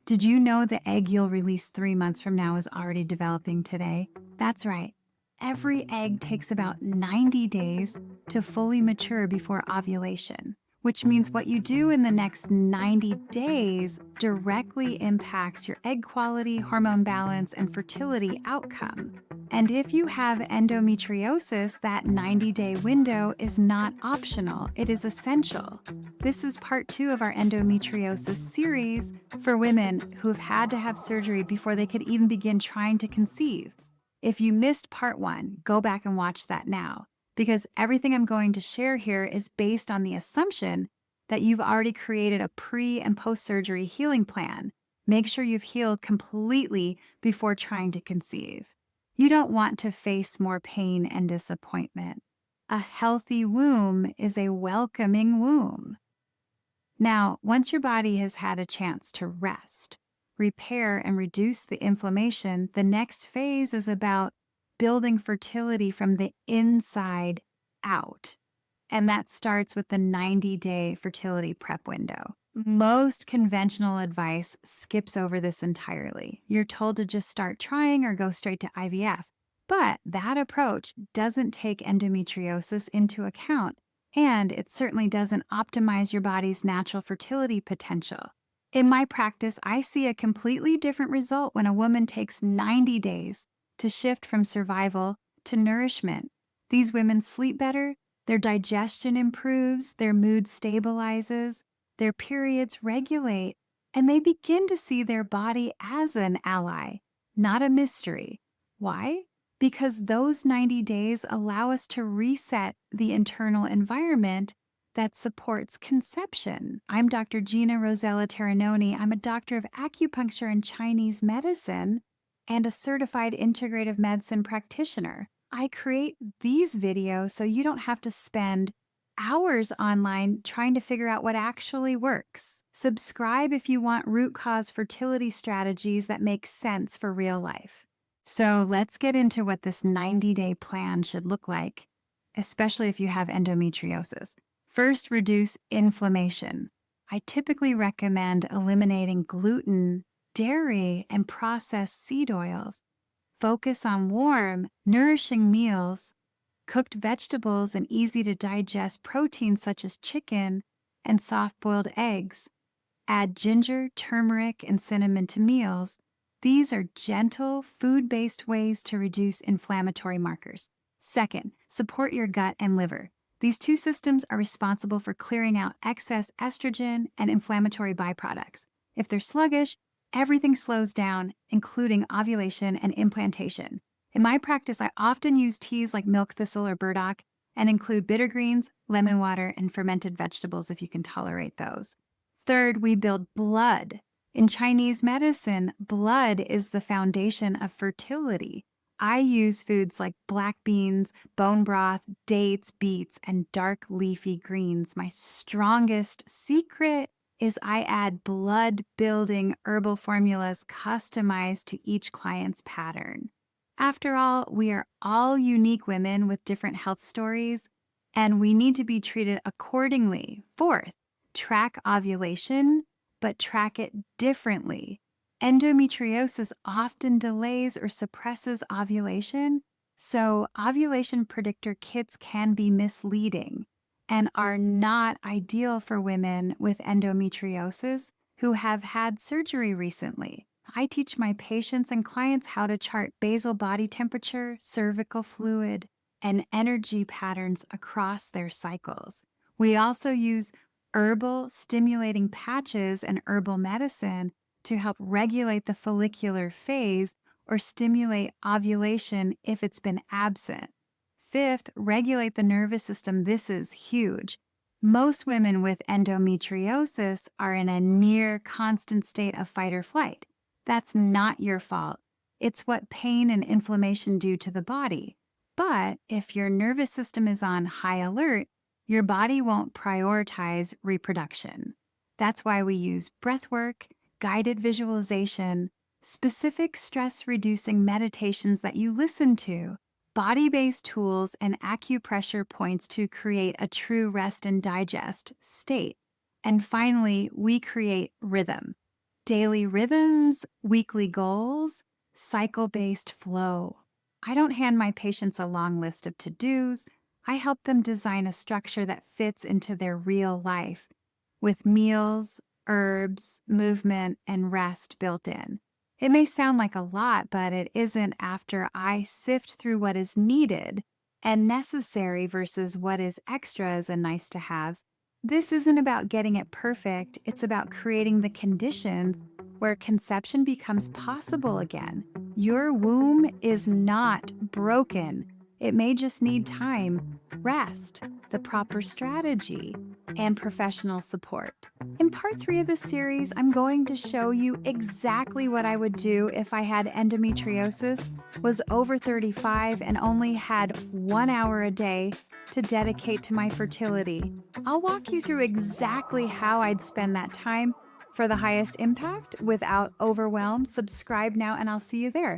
Did you know the egg you'll release 3 months from now is already developing today? That's right. Every egg takes about 90 days to fully mature before ovulation, which means what you do in the next 90 days directly impacts your egg quality, hormone balance, and fertility outcome. And if you have endometriosis, that 90-day window is not optional, it is essential. This is part 2 of our endometriosis series for women who've had to have surgery before they could even begin trying to conceive. If you missed part 1, go back and watch that now, because everything I'm going to share here is based on the assumption that you've already created a pre- and post-surgery healing plan. Make sure you've healed completely before trying to conceive. You don't want to face more pain and disappointment. A healthy womb is a welcoming womb. Now, once your body has had a chance to rest, repair, and reduce the inflammation, the next phase is about building fertility from the inside out. And that starts with the 90-day fertility prep window. Most conventional advice skips over this entirely. You're told to just start trying or go straight to IVF. But that approach doesn't take endometriosis into account, and it certainly doesn't optimize your body's natural fertility potential. In my practice, I see a completely different result when a woman takes 90 days to shift from survival to nourishment. These women sleep better, their digestion improves, their mood stabilizes, their periods regulate, and they begin to see their body as an ally, not a mystery. Why? Because those 90 days allow us to reset the internal environment that supports conception. I'm Dr. Gina Rosella Terinoni. I'm a doctor of acupuncture and Chinese medicine and a certified integrative medicine practitioner. I create these videos so you don't have to spend hours online trying to figure out what actually works. Subscribe if you want root cause fertility strategies that make sense for real life. So let's get into what this 90-day plan should look like, especially if you have endometriosis. First, reduce inflammation. I typically recommend eliminating gluten, dairy, and processed seed oils. Focus on warm, nourishing meals, cooked vegetables, and easy-to-digest proteins such as chicken and soft-boiled eggs. Add ginger, turmeric, and cinnamon to meals. These are gentle, food-based ways to reduce inflammatory markers. Second, support your gut and liver. These two systems are responsible for clearing out excess estrogen and inflammatory byproducts. If they're sluggish, everything slows down, including ovulation and implantation. In my practice, I often use teas like milk thistle or burdock and include bitter greens, lemon water, and fermented vegetables if you can tolerate those. Third, we build blood. In Chinese medicine, blood is the foundation of fertility. I use foods like black beans, bone broth, dates, beets, and dark leafy greens. My strongest secret is I add blood-building herbal formulas customized to each client's pattern. After all, we are all unique women with different health stories, and we need to be treated accordingly. Fourth, track ovulation, but track it differently. Endometriosis often delays or suppresses ovulation, so ovulation predictor kits can be misleading and are not ideal for women with endometriosis who have had surgery recently. I teach my patients and clients how to chart basal body temperature, cervical fluid, and energy patterns across their cycles. We also use herbal stimulating patches and herbal medicine to help regulate the follicular phase or stimulate ovulation if it's been absent. Fifth, regulate the nervous system. This is huge. Most women with endometriosis are in a near constant state of fight or flight. That's not your fault. It's what pain and inflammation do to the body. But if your nervous system is on high alert, your body won't prioritize reproduction. That's why we use breath work, guided visualization, specific stress-reducing meditations that you listen to, body-based tools, and acupressure points to create a true rest and digest state. And finally, we create rhythm. Daily rhythms, weekly goals, cycle-based flow. I don't hand my patients a long list of to-dos. I help them design a structure that fits into their real life with meals, herbs, movement, and rest built in. It may sound like a lot, but it isn't after I sift through what is needed and necessary versus what is extras and nice to haves. This isn't about getting it perfect, it's about creating the conditions where conception becomes possible again. Your womb is not broken. It may just need time, rest, the proper strategy, and professional support. In part 3 of this series, I'm going to show you exactly what I would do if I had endometriosis, was over 35, and only had 1 hour a day to dedicate to my fertility. I'll walk you through exactly how I'd spend that time for the highest impact without overwhelm. Subscribe now, and I'll see you there.